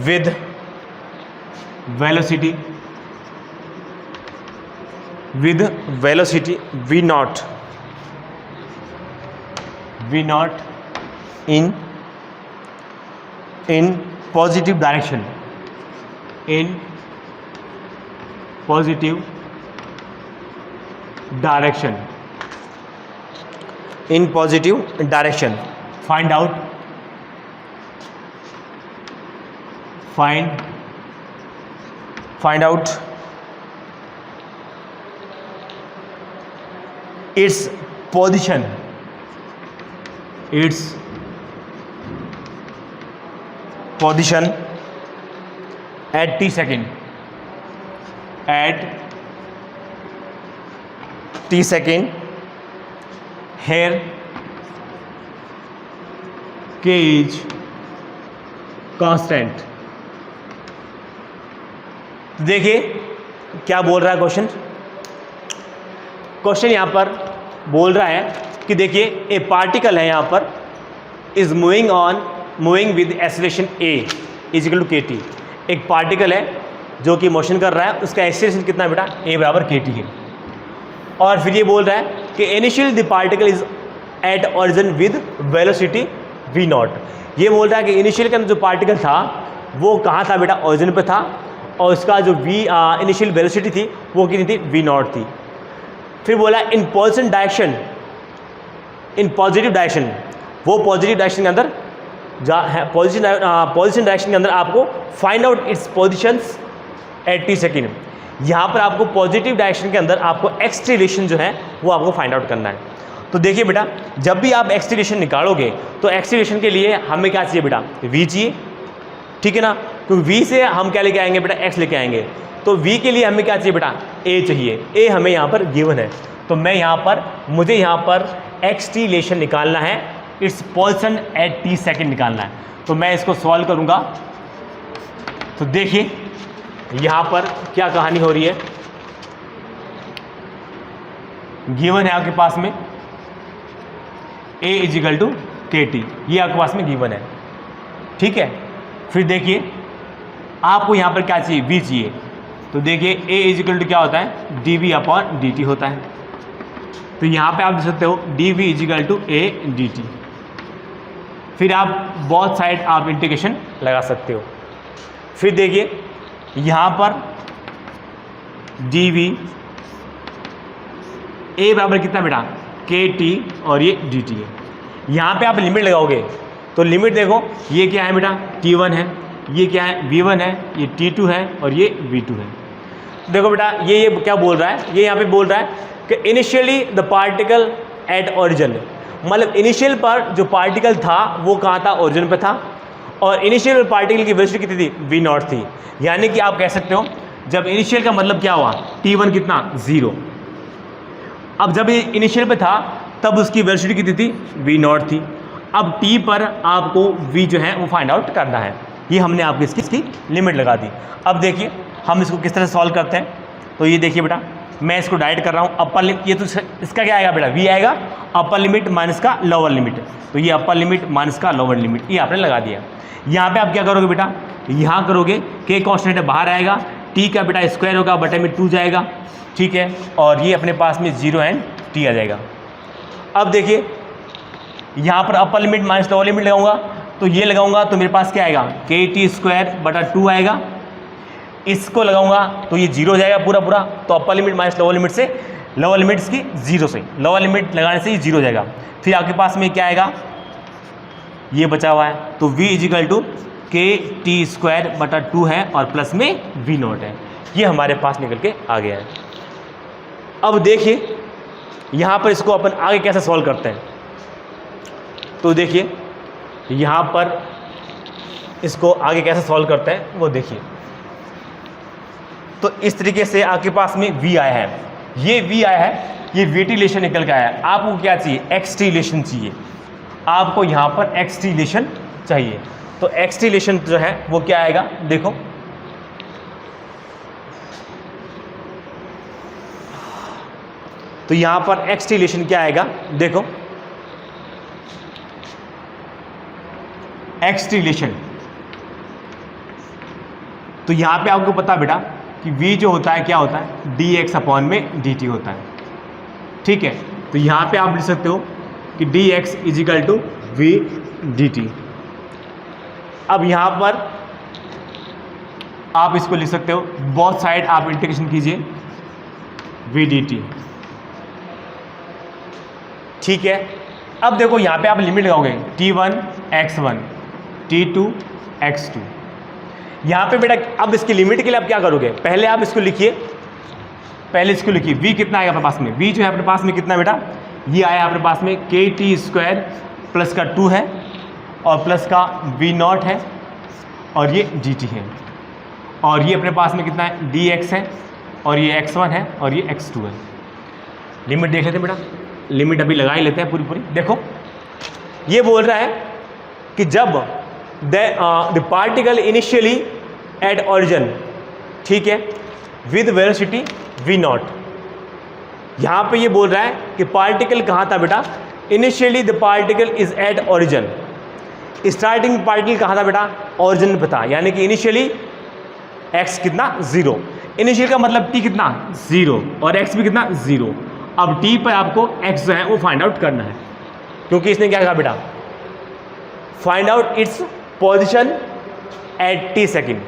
[SPEAKER 1] with velocity v naught in positive direction, find out its position at t second here k is constant. देखिए क्या बोल रहा है question यहाँ पर बोल रहा है कि देखिए ए पार्टिकल है यहाँ पर is moving with acceleration a is equal to kt. एक पार्टिकल है जो कि मोशन कर रहा है, उसका एक्सीलरेशन कितना है बेटा, a बराबर kt है. और फिर ये बोल रहा है कि initially the particle is at origin with velocity v naught. ये बोल रहा है कि इनिशियल के अंदर जो पार्टिकल था वो कहाँ था बेटा, ऑरिजिन पे था, और उसका जो इनिशियल वेलोसिटी थी वो कितनी थी, v नॉट थी. फिर बोला इन पॉजिटिव डायरेक्शन, वो पॉजिटिव डायरेक्शन के अंदर पॉजिटिव डायरेक्शन के अंदर आपको find out it's positions at T second. यहाँ पर आपको पॉजिटिव डायरेक्शन के अंदर आपको एक्सलेरेशन जो है वो आपको फाइंड आउट करना है. तो देखिए बेटा, जब भी आप एक्सलेरेशन निकालोगे तो एक्सलेरेशन के लिए हमें क्या चाहिए बेटा, v चाहिए. ठीक है ना, क्योंकि v से हम क्या लेके आएंगे बेटा, x लेके आएंगे. तो v के लिए हमें क्या चाहिए बेटा, a चाहिए. a हमें यहाँ पर गिवन है, तो मुझे यहाँ पर एक्सलेरेशन निकालना है, its position at t second निकालना है. तो मैं इसको सॉल्व करूँगा. तो देखिए यहाँ पर क्या कहानी हो रही है. गिवन है आपके पास में a is equal to kt, ये आपके पास में गिवन है. ठीक है, फिर देखिए आपको यहाँ पर क्या चाहिए, v चाहिए. तो देखिए a इज इक्वल टू क्या होता है, dv अपॉन dt होता है. तो यहाँ पे आप देख सकते हो dv is equal to a dt. फिर आप बोथ साइड आप इंटीग्रेशन लगा सकते हो. फिर देखिए यहाँ पर dv a बराबर कितना बेटा, kt, और ये dt है. यहाँ पे आप लिमिट लगाओगे तो लिमिट देखो, ये क्या है बेटा, t1 है, ये क्या है v1 है, ये t2 है, और ये v2 है. देखो बेटा ये क्या बोल रहा है, ये यहाँ पे बोल रहा है कि initially the particle at origin, मतलब इनिशियल पर जो पार्टिकल था वो कहाँ था, ओरिजिन पे था, और इनिशियल पार्टिकल की वेलोसिटी कितनी थी, v नॉट थी. यानी कि आप कह सकते हो जब इनिशियल का मतलब क्या हुआ, t1 कितना, 0. अब जब ये इनिशियल पे था तब उसकी वेलोसिटी कितनी थी, v नॉट थी. अब t पर आपको v जो है वो फाइंड आउट करना है. ये हमने आपको इसकी लिमिट लगा दी. अब देखिए हम इसको किस तरह सॉल्व करते हैं. तो ये देखिए बेटा, मैं इसको डाइट कर रहा हूँ. अपर लिमिट, ये तो इसका क्या आएगा बेटा, v आएगा, अपर लिमिट माइनस का लोअर लिमिट. तो ये अपर लिमिट माइनस का लोअर लिमिट, ये आपने लगा दिया. यहाँ पे आप क्या करोगे बेटा, यहाँ करोगे k कॉन्स्टेंट है, बाहर आएगा, t का बेटा स्क्वायर होगा, बटे में 2 जाएगा. ठीक है, और ये अपने पास में 0 एंड t आ जाएगा. अब देखिए यहाँ पर upper limit minus lower limit लगाऊंगा, तो ये लगाऊंगा तो मेरे पास क्या आएगा, kt स्क्वायर बटा 2 आएगा. इसको लगाऊंगा तो ये 0 हो जाएगा पूरा. तो upper limit minus lower limit से लोअर लिमिट इसकी 0 से, लोअर लिमिट लगाने से ही 0 हो जाएगा। फिर आपके पास में क्या आएगा, ये बचा हुआ है, तो v इजिकल टू के टी स्क्वायर बटा 2 है और प्लस में v नॉट है। ये हमारे पास निकल के आ गया है। अब देखिए यहाँ पर इसको अपन आगे कैसे सॉल्व करते हैं। तो देखिए यहाँ पर इसको आगे कैसे सॉल्व करते हैं वो देखिए। तो इस तरीके से आपके पास में v आया है, ये v आया है, ये v टी रिलेशन निकल के आया है। आपको क्या चाहिए, x टी रिलेशन चाहिए, आपको यहाँ पर x टी रिलेशन चाहिए। तो x टी रिलेशन जो है वो क्या आएगा, देखो तो यहाँ पर x टी रिलेशन क्या आएगा, देखो x टी रिलेशन। तो यहाँ पे आपको पता बेटा कि v जो होता है क्या होता है, dx अपॉन में dt होता है, ठीक है। तो यहाँ पे आप लिख सकते हो कि dx is equal to v dt। अब यहाँ पर आप इसको लिख सकते हो, बोथ साइड आप इंटीग्रेशन कीजिए v dt, ठीक है। अब देखो यहाँ पे आप लिमिट लगाओगे t1 x1 t2 x2। यहाँ पे बेटा अब इसकी लिमिट के लिए आप क्या करोगे, पहले आप इसको लिखिए, पहले इसको लिखिए v कितना आएगा अपने पास में, v जो है अपने पास में कितना बेटा, ये आया अपने पास में के टी स्क्वायर प्लस का 2 है और प्लस का v नॉट है और ये dt है, और ये अपने पास में कितना है dx है और ये x1 है और ये x2 है। लिमिट देख लेते हैं बेटा, लिमिट अभी लगा ही लेते हैं पूरी पूरी। देखो ये बोल रहा है कि जब the particle initially at origin, ठीक है, विद वेलोसिटी v नॉट। यहाँ पे ये बोल रहा है कि पार्टिकल कहाँ था बेटा, initially the particle is at origin, starting particle कहाँ था बेटा, ऑरिजिन पे था, यानी कि इनिशियली x कितना 0, इनिशियल का मतलब t कितना 0 और x भी कितना 0। अब t पर आपको x जो है वो फाइंड आउट करना है, क्योंकि इसने क्या कहा बेटा, find out its position at t second,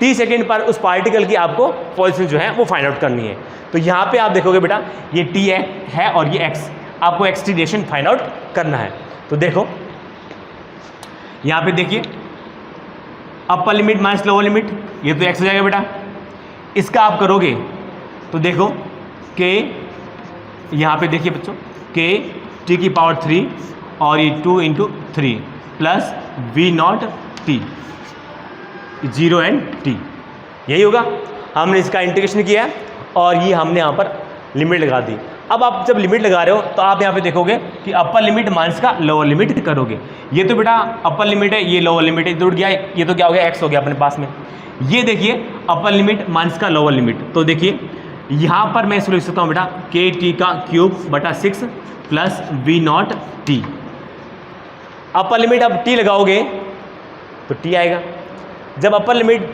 [SPEAKER 1] t second पर उस पार्टिकल की आपको पोजीशन जो है वो फाइंड आउट करनी है। तो यहाँ पे आप देखोगे बेटा ये t है और ये x, आपको x T relation find out करना है। तो देखो यहाँ पे देखिए upper limit minus lower limit, ये तो x हो जाएगा बेटा। इसका आप करोगे तो देखो के, यहाँ पे देखिए बच्चों के टी की पावर 3 और ये 2 into 3 plus v naught T 0 and t, यही होगा। हमने इसका इंटीग्रेशन किया और ये हमने यहाँ पर लिमिट लगा दी। अब आप जब लिमिट लगा रहे हो तो आप यहाँ पे देखोगे कि अपर लिमिट माइनस का लोअर लिमिट करोगे। ये तो बेटा अपर लिमिट है, ये लोअर लिमिट है, जुड़ गया, ये तो क्या हो गया x हो गया अपने पास में। ये देखिए अपर लिमिट माइनस का लोअर लिमिट, तो देखिए यहाँ पर मैं इसको लिख सकता हूँ बेटा के टी का क्यूब बटा 6 plus v naught T. Upper limit अब t लगाओगे तो t आएगा, जब अपर लिमिट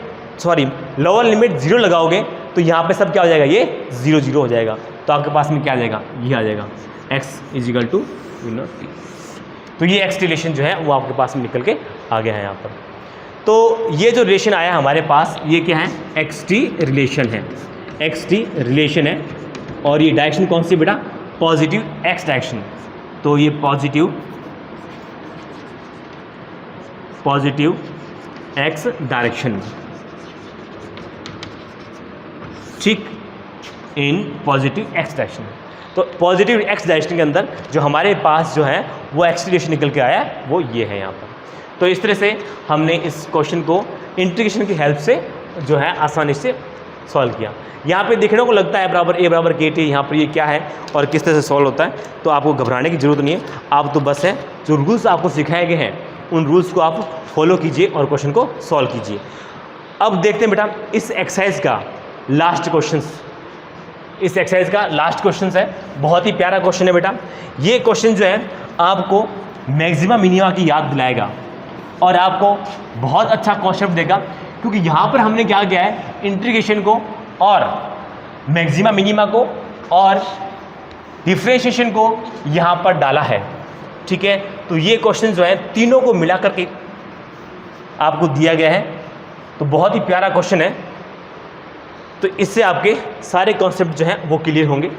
[SPEAKER 1] लोअर लिमिट 0 लगाओगे तो यहाँ पे सब क्या हो जाएगा, ये 0 0 हो जाएगा। तो आपके पास में क्या आ जाएगा, ये आ जाएगा x is equal to v naught t. तो ये x रिलेशन जो है वो आपके पास में निकल के आ गया है यहाँ पर। तो ये जो रिलेशन आया हमारे पास, ये क्या है, x टी रिलेशन है, x टी रिलेशन है। और ये डायरेक्शन कौन सी बेटा, पॉजिटिव x डायरेक्शन। तो ये पॉजिटिव x डायरेक्शन में, ठीक, इन पॉजिटिव x डायरेक्शन। तो पॉजिटिव x डायरेक्शन के अंदर जो हमारे पास जो है वो x रिलेशन निकल के आया है, वो ये है यहाँ पर। तो इस तरह से हमने इस क्वेश्चन को इंटीग्रेशन की हेल्प से जो है आसानी से सॉल्व किया। यहाँ पे देखने को लगता है बराबर a बराबर के टी, यहाँ पर ये क्या है और किस तरह से सॉल्व होता है, तो आपको घबराने की ज़रूरत नहीं है। आप तो बस है जो रूल्स आपको सिखाए गए हैं उन रूल्स को आप फॉलो कीजिए और क्वेश्चन को सॉल्व कीजिए। अब देखते हैं बेटा इस एक्सरसाइज का लास्ट क्वेश्चन, इस एक्सरसाइज का लास्ट क्वेश्चन है, बहुत ही प्यारा क्वेश्चन है बेटा। ये क्वेश्चन जो है आपको मैक्सिमा मिनिमा की याद दिलाएगा और आपको बहुत अच्छा कॉन्सेप्ट देगा, क्योंकि यहाँ पर हमने क्या किया है, इंटीग्रेशन को और मैक्सिमा मिनिमा को और डिफरेंशिएशन को यहाँ पर डाला है, ठीक है। तो ये क्वेश्चन जो है तीनों को मिला करके आपको दिया गया है, तो बहुत ही प्यारा क्वेश्चन है। तो इससे आपके सारे कॉन्सेप्ट जो हैं वो क्लियर होंगे।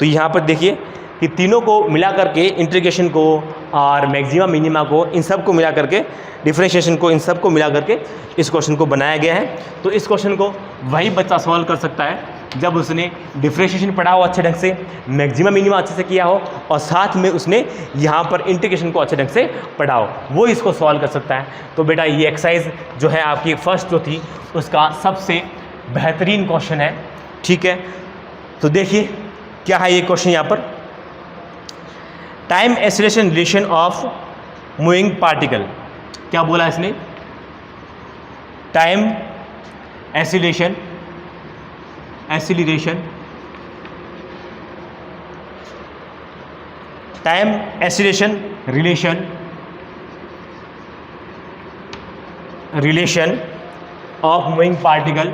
[SPEAKER 1] तो यहाँ पर देखिए कि तीनों को मिला करके, इंटीग्रेशन को और मैक्सिमा मिनिमा को, इन सब को मिला करके, डिफरेंशिएशन को, इन सब को मिला करके इस क्वेश्चन को बनाया गया है। तो इस क्वेश्चन को वही बच्चा सॉल्व कर सकता है जब उसने डिफरेंशिएशन पढ़ा हो अच्छे ढंग से, मैक्सिमा मिनिमा अच्छे से किया हो और साथ में उसने यहाँ पर इंटीग्रेशन को अच्छे ढंग से पढ़ा हो, वो इसको सॉल्व कर सकता है। तो बेटा ये एक्सरसाइज जो है आपकी फर्स्ट जो थी उसका सबसे बेहतरीन क्वेश्चन है, ठीक है। तो देखिए क्या है ये क्वेश्चन यहाँ पर, time acceleration relation of moving particle. क्या बोला इसने, time acceleration time acceleration relation of moving particle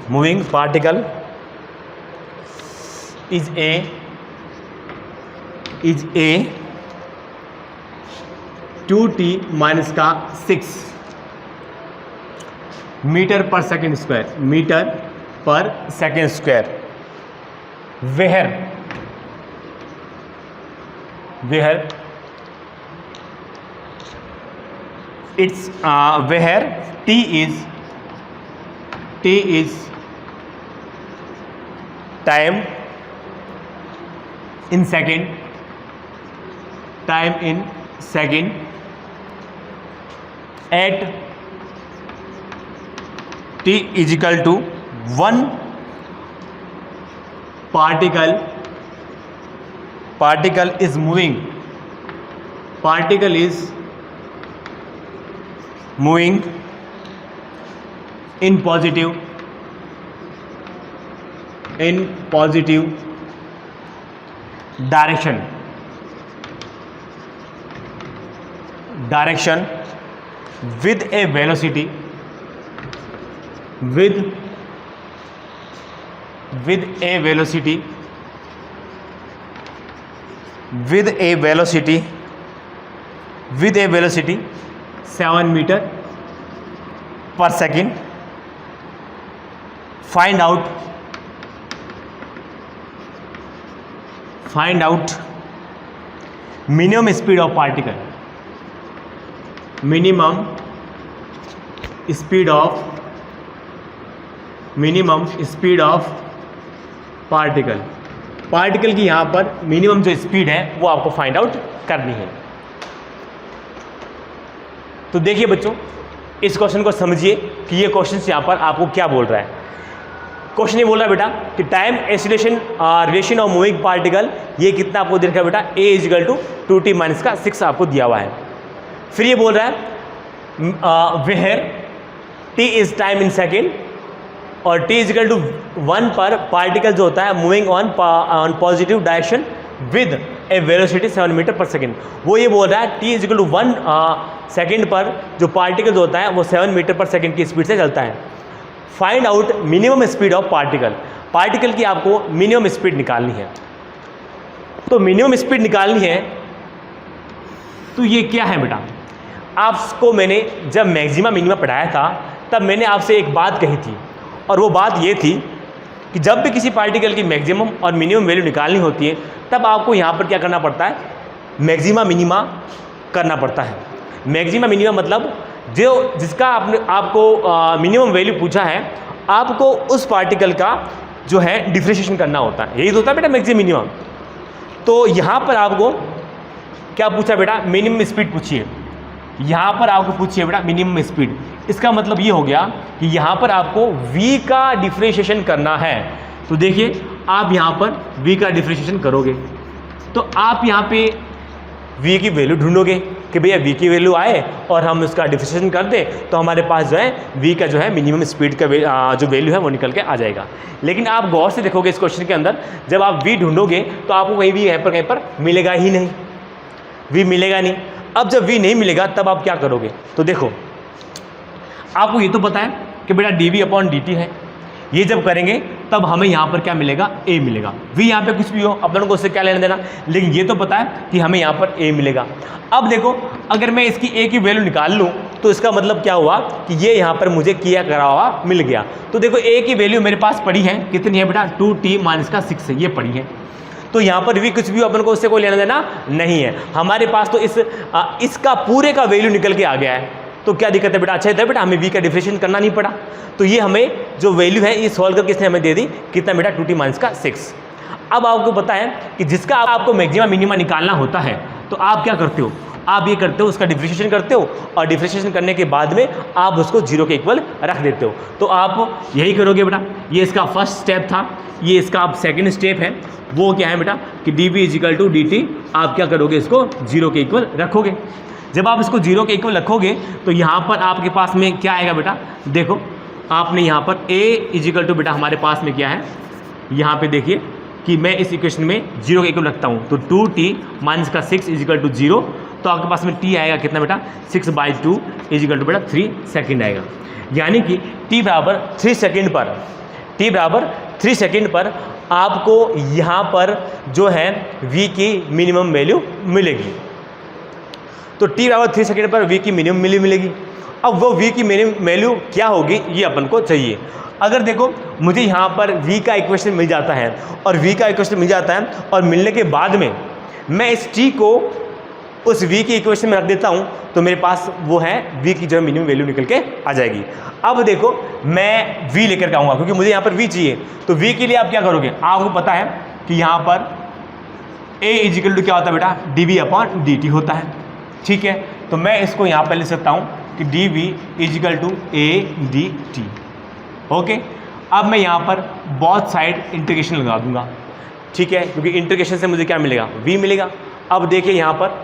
[SPEAKER 1] moving particle is a 2t minus का 6 metre per second square, where it's where t is time in second at t is equal to 1 particle is moving in positive direction with a velocity with a velocity 7 meter per second. Find out minimum speed of particle. minimum speed of particle की यहाँ पर minimum जो speed है वो आपको find out करनी है। तो देखिए बच्चों, इस क्वेश्चन को समझिए कि ये क्वेश्चन यहाँ पर आपको क्या बोल रहा है। क्वेश्चन ये बोल रहा है बेटा कि time acceleration relation of moving particle, ये कितना आपको दे रखा है बेटा, a is equal to 2t minus का 6 आपको दिया हुआ है। फिर ये बोल रहा है where t is time in second और t इजिकल टू 1 पर पार्टिकल जो होता है moving on positive direction with a velocity 7 metre per second. वो ये बोल रहा है t इजिकल टू 1 सेकेंड पर जो पार्टिकल जो होता है वो 7 मीटर पर सेकेंड की स्पीड से चलता है। Find out minimum speed of particle की आपको मिनिमम स्पीड निकालनी है। तो मिनिमम स्पीड निकालनी है तो ये क्या है बेटा, आपको मैंने जब मैक्सिमा मिनिमा पढ़ाया था तब मैंने आपसे एक बात कही थी और वो बात ये थी कि जब भी किसी पार्टिकल की मैक्सिमम और मिनिमम वैल्यू निकालनी होती है तब आपको यहाँ पर क्या करना पड़ता है, मैक्सिमा मिनिमा करना पड़ता है। मैक्सिमा मिनिमा मतलब जिसका आपको मिनिमम वैल्यू पूछा है, आपको उस पार्टिकल का जो है डिफरेंशिएशन करना होता है, यही तो होता है बेटा मैक्सिमम मिनिमम। तो यहाँ पर आपको क्या पूछा बेटा, मिनिमम स्पीड पूछिए। यहाँ पर आपको पूछिए बेटा मिनिमम स्पीड, इसका मतलब ये हो गया कि यहाँ पर आपको v का डिफरेंशिएशन करना है। तो देखिए आप यहाँ पर v का डिफरेंशिएशन करोगे तो आप यहाँ पे v की वैल्यू ढूंढोगे कि भैया v की वैल्यू आए और हम उसका डिफरेंशिएशन कर दें तो हमारे पास जो है v का जो है मिनिमम स्पीड का जो वैल्यू है वो निकल के आ जाएगा। लेकिन आप गौर से देखोगे इस क्वेश्चन के अंदर, जब आप v ढूंढोगे तो आपको कहीं भी कहीं पर मिलेगा ही नहीं, v मिलेगा नहीं। अब जब v नहीं मिलेगा तब आप क्या करोगे, तो देखो आपको ये तो पता है कि बेटा dv/dt है, ये जब करेंगे तब हमें यहाँ पर क्या मिलेगा, a मिलेगा। v यहाँ पे कुछ भी हो अपन को उससे क्या लेना देना, लेकिन ये तो पता है कि हमें यहाँ पर a मिलेगा। अब देखो अगर मैं इसकी a की वैल्यू निकाल लूँ तो इसका मतलब क्या हुआ कि ये यहाँ पर मुझे किया करा हुआ मिल गया। तो देखो a की वैल्यू मेरे पास पड़ी है, कितनी है बेटा, 2t माइनस का 6 है, ये पड़ी है। तो यहाँ पर भी कुछ भी अपन को उससे कोई लेना देना नहीं है, हमारे पास तो इसका पूरे का वैल्यू निकल के आ गया है। तो क्या दिक्कत है बेटा, अच्छा है बेटा, हमें v का डिफरेंशिएशन करना नहीं पड़ा। तो ये हमें जो वैल्यू है ये सॉल्व करके इसने हमें दे दी, कितना बेटा, 2t माइनस का 6। अब आपको पता है कि जिसका आपको मैक्सिमा मिनिमा निकालना होता है तो आप क्या करते हो, आप ये करते हो उसका डिफरेंशिएशन करते हो और डिफरेंशिएशन करने के बाद में आप उसको 0 के इक्वल रख देते हो। तो आप यही करोगे बेटा, ये इसका फर्स्ट स्टेप था, ये इसका आप सेकंड स्टेप है, वो क्या है बेटा कि dv इजिकल टू dt, आप क्या करोगे, इसको 0 के इक्वल रखोगे। जब आप इसको 0 के इक्वल रखोगे तो यहाँ पर आपके पास में क्या आएगा बेटा, देखो आपने यहाँ पर a इजिकल टू बेटा हमारे पास में क्या है, यहाँ पे देखिए कि मैं इस इक्वेशन में 0 के इक्वल रखता हूँ तो 2t माइनस का 6 इजिकल टू 0, तो आपके पास में t आएगा कितना बेटा, 6/2 इजिकल टू बेटा 3 सेकेंड आएगा। यानी कि t बराबर 3 सेकेंड पर आपको यहाँ पर जो है v की मिनिमम वैल्यू मिलेगी। तो t बराबर 3 सेकेंड पर v की मिनिमम वैल्यू मिलेगी। अब वो v की मिनिमम वैल्यू क्या होगी ये अपन को चाहिए। अगर देखो मुझे यहाँ पर v का इक्वेशन मिल जाता है और v का इक्वेशन मिल जाता है और मिलने के बाद में मैं इस t को उस v की इक्वेशन में रख देता हूँ तो मेरे पास वो है v की जो मिनिमम वैल्यू निकल के आ जाएगी। अब देखो मैं v लेकर के आऊँगा क्योंकि मुझे यहाँ पर v चाहिए, तो v के लिए आप क्या करोगे, आपको पता है कि यहाँ पर a इजिकल टू क्या होता है बेटा, dv/dt होता है, ठीक है। तो मैं इसको यहाँ पर लिख सकता हूँ कि dv is equal to a dt, okay. अब मैं यहाँ पर बोथ साइड इंटीग्रेशन लगा दूंगा, ठीक है, क्योंकि इंटीग्रेशन से मुझे क्या मिलेगा, v मिलेगा। अब देखिए यहाँ पर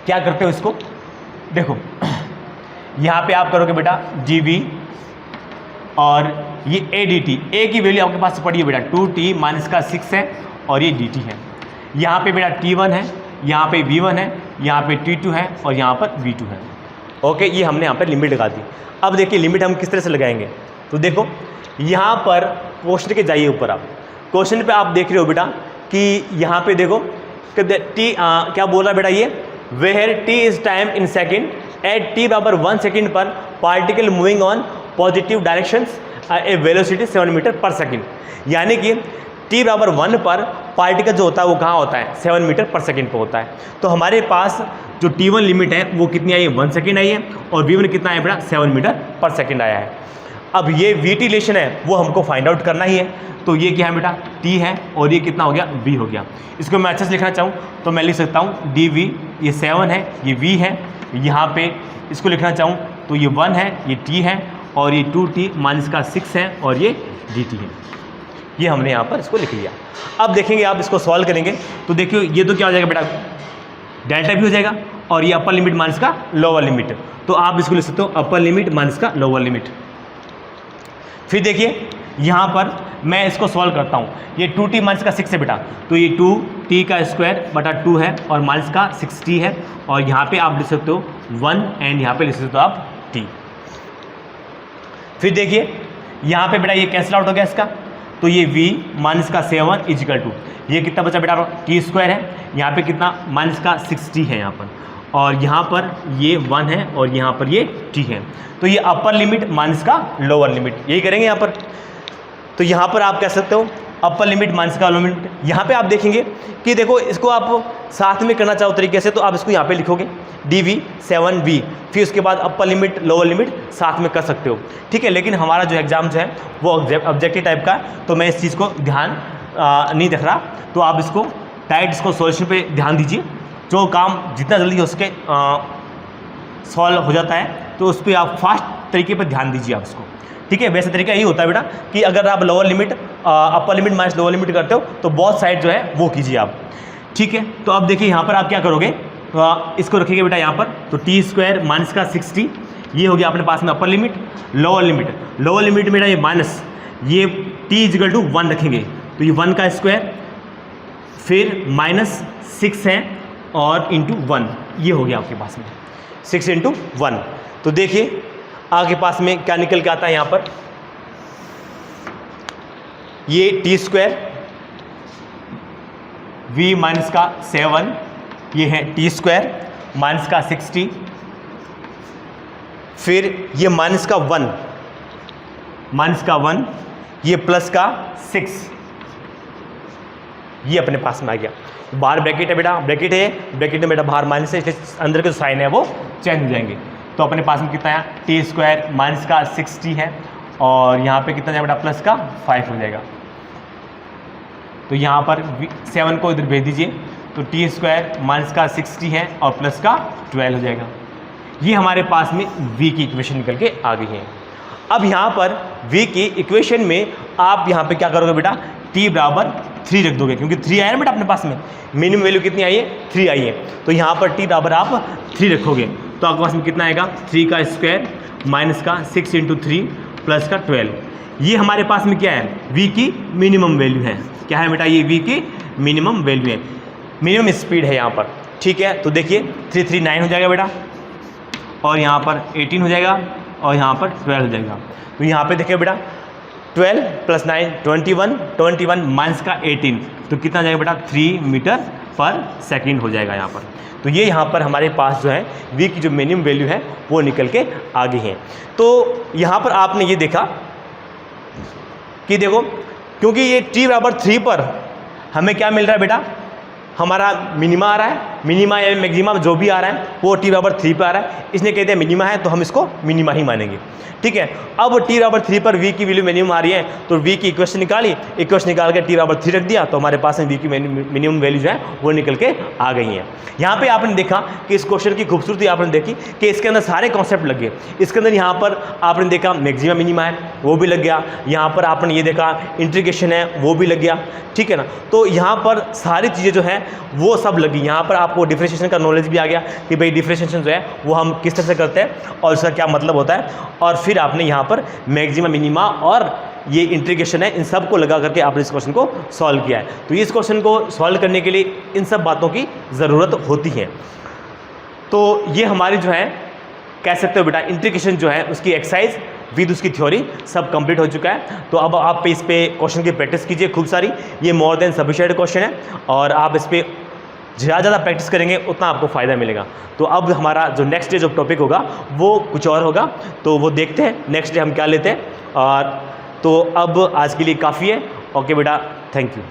[SPEAKER 1] क्या करते हो, इसको देखो यहाँ पे आप करोगे बेटा dv और ये a dt, a की वैल्यू आपके पास पड़ी है बेटा 2t माइनस का 6 है और ये dt है। यहाँ पे बेटा t1 है, यहाँ पे v1 है, यहाँ पे t2 है और यहाँ पर v2 है, ओके। ये हमने यहाँ पर लिमिट लगा दी। अब देखिए लिमिट हम किस तरह से लगाएंगे, तो देखो यहाँ पर क्वेश्चन के जाइए ऊपर, आप क्वेश्चन पे आप देख रहे हो बेटा कि यहाँ पे देखो t क्या बोल रहा है बेटा, ये where t is time in second at t बराबर 1 सेकेंड पर particle moving on positive directions a velocity 7 metre per second. यानी कि t बराबर 1 पर पार्टिकल जो होता है वो कहाँ होता है, 7 मीटर पर सेकेंड पर होता है। तो हमारे पास जो t1 लिमिट है वो कितनी आई है, 1 सेकेंड आई है और v1 कितना है बेटा, 7 मीटर पर सेकेंड आया है। अब ये vt रिलेशन है वो हमको फाइंड आउट करना ही है, तो ये क्या है बेटा, t है और ये कितना हो गया, v हो गया। इसको मैं अच्छे से लिखना चाहूँ तो मैं लिख सकता हूँ dv, ये 7 है, ये v है, यहाँ पे इसको लिखना चाहूँ तो ये 1 है, ये t है और ये 2t माइनस का 6 है और ये dt है। ये हमने यहाँ पर इसको लिख लिया। अब देखेंगे आप इसको सॉल्व करेंगे तो देखिए ये तो क्या हो जाएगा बेटा, डेल्टा भी हो जाएगा और ये अपर लिमिट माइनस का लोअर लिमिट, तो आप इसको लिख सकते हो अपर लिमिट माइनस का लोअर लिमिट। फिर देखिए यहाँ पर मैं इसको सॉल्व करता हूँ, ये 2t माइनस का 6 है बेटा, तो ये 2t का स्क्वायर बटा 2 है और माइनस का 6t है और यहाँ पे आप लिख सकते हो 1 एंड यहाँ पे लिख सकते हो आप t। फिर देखिए यहाँ पे बेटा ये कैंसिल आउट हो गया इसका, तो ये v माइनस का 7 इजिकल टू ये कितना बचा बेटा, t स्क्वायर है, यहाँ पे कितना माइनस का 6t है यहाँ पर और यहाँ पर ये 1 है और यहाँ पर ये t है। तो ये अपर लिमिट माइनस का लोअर लिमिट, यही करेंगे यहाँ पर। तो यहाँ पर आप कह सकते हो अपर लिमिट माइनस का लोअर लिमिट। यहाँ पे आप देखेंगे कि देखो इसको आप साथ में करना चाहो तरीके से तो आप इसको यहाँ पे लिखोगे dv 7v, फिर उसके बाद अपर लिमिट लोअर लिमिट साथ में कर सकते हो, ठीक है। लेकिन हमारा जो एग्जाम जो है वो ऑब्जेक्टिव टाइप का, तो मैं इस चीज़ को ध्यान नहीं रख रहा, तो आप इसको डायरेक्ट इसको सॉल्यूशन पे ध्यान दीजिए। जो काम जितना जल्दी हो सके सॉल्व हो जाता है तो उस पर आप फास्ट तरीके पर ध्यान दीजिए आप इसको, ठीक है। वैसे तरीका यही होता है बेटा कि अगर आप lower limit upper limit minus lower limit करते हो तो बहुत साइड जो है वो कीजिए आप, ठीक है। तो अब देखिए यहाँ पर आप क्या करोगे, इसको रखिएगा बेटा यहाँ पर, तो t स्क्वायर माइनस का 6t, ये हो गया अपने पास में अपर लिमिट। लोअर लिमिट मेरा ये माइनस, ये t इजिकल टू 1 रखेंगे तो ये 1 का स्क्वायर फिर माइनस 6 है और इंटू 1, ये हो गया आपके पास में 6 इंटू 1। तो देखिए आपके पास में क्या निकल के आता है यहाँ पर, ये टी स्क्वायर, v माइनस का 7, ये है टी स्क्वायर माइनस का 60, फिर ये माइनस का 1, ये प्लस का 6, ये अपने पास में आ गया। बाहर ब्रैकेट है बेटा, ब्रैकेट है, ब्रैकेट में बेटा बाहर माइनस है, इसलिए अंदर के जो साइन है वो चेंज हो जाएंगे। तो अपने पास में कितना है, टी स्क्वायर माइनस का 60 है, और यहाँ पे कितना जाएगा बेटा, प्लस का 5 हो जाएगा। तो यहाँ पर 7 को इधर भेज दीजिए, तो टी स्क्वायर माइनस का 60 है और प्लस का 12 हो जाएगा। ये हमारे पास में v की इक्वेशन निकल के आ गई है। अब यहाँ पर v की इक्वेशन में आप यहाँ पे क्या करोगे बेटा, t बराबर 3 रख दोगे, क्योंकि 3 आया ना बेटा अपने पास में, मिनिमम वैल्यू कितनी आई है, 3 आई है। तो यहाँ पर t बराबर आप 3 रखोगे, तो आपके पास में कितना आएगा, 3 का स्क्वायर माइनस का 6 × 3 प्लस का 12। ये हमारे पास में क्या है, v की मिनिमम वैल्यू है। क्या है बेटा, ये v की मिनिमम वैल्यू है, मिनिमम स्पीड है यहाँ पर। ठीक है, तो देखिए 3 3 9 हो जाएगा बेटा, और यहाँ पर 18 हो जाएगा, और यहाँ पर 12 हो जाएगा। तो यहाँ पे देखिए बेटा 12 + 9 21 माइनस का 18, तो कितना जाएगा बेटा, 3 मीटर पर सेकंड हो जाएगा यहाँ पर। तो ये यहाँ पर हमारे पास जो है v की जो मिनिमम वैल्यू है वो निकल के आ गई है। तो यहाँ पर आपने ये देखा कि देखो, क्योंकि ये t बराबर 3 पर हमें क्या मिल रहा है बेटा, हमारा मिनिमा आ रहा है, मिनिमा या मैक्सिमा जो भी आ रहा है वो t बराबर 3 पर आ रहा है। इसने कह दिया मिनिमा है, तो हम इसको मिनिमा ही मानेंगे। ठीक है, अब t बराबर 3 पर v की वैल्यू मिनिमम आ रही है, तो v की इक्वेशन निकाली, इक्वेशन निकाल के t बराबर 3 रख दिया, तो हमारे पास में v की मिनिमम वैल्यू जो है वो निकल के आ गई है। यहाँ पे आपने देखा कि इस क्वेश्चन की खूबसूरती आपने देखी कि इसके अंदर सारे कॉन्सेप्ट लग गए। इसके अंदर यहाँ पर आपने देखा मैक्सिमा मिनिमा है वो भी लग गया, यहाँ पर आपने ये देखा इंटीग्रेशन है वो भी लग गया। ठीक है ना, तो यहाँ पर सारी चीज़ें जो है वो सब लगी। यहाँ पर आपको डिफरेंशिएशन का नॉलेज भी आ गया कि भाई डिफरेंशिएशन जो है वो हम किस तरह से करते हैं और उसका क्या मतलब होता है, और फिर आपने यहाँ पर मैक्सिमा मिनिमा और ये इंटीग्रेशन है इन सब को लगा करके आपने इस क्वेश्चन को सॉल्व किया है। तो इस क्वेश्चन को सॉल्व करने के लिए इन सब बातों की ज़रूरत होती है। तो ये हमारी जो है कह सकते हो बेटा इंटीग्रेशन जो है उसकी एक्सरसाइज विद उसकी थ्योरी सब कंप्लीट हो चुका है। तो अब आप इस पे क्वेश्चन की प्रैक्टिस कीजिए खूब सारी, ये मोर देन सफिशिएंट क्वेश्चन है, और आप इस पर ज़्यादा प्रैक्टिस करेंगे उतना आपको फ़ायदा मिलेगा। तो अब हमारा जो नेक्स्ट डे जो टॉपिक होगा वो कुछ और होगा, तो वो देखते हैं नेक्स्ट डे हम क्या लेते हैं। और तो अब आज के लिए काफ़ी है। ओके बेटा, थैंक यू।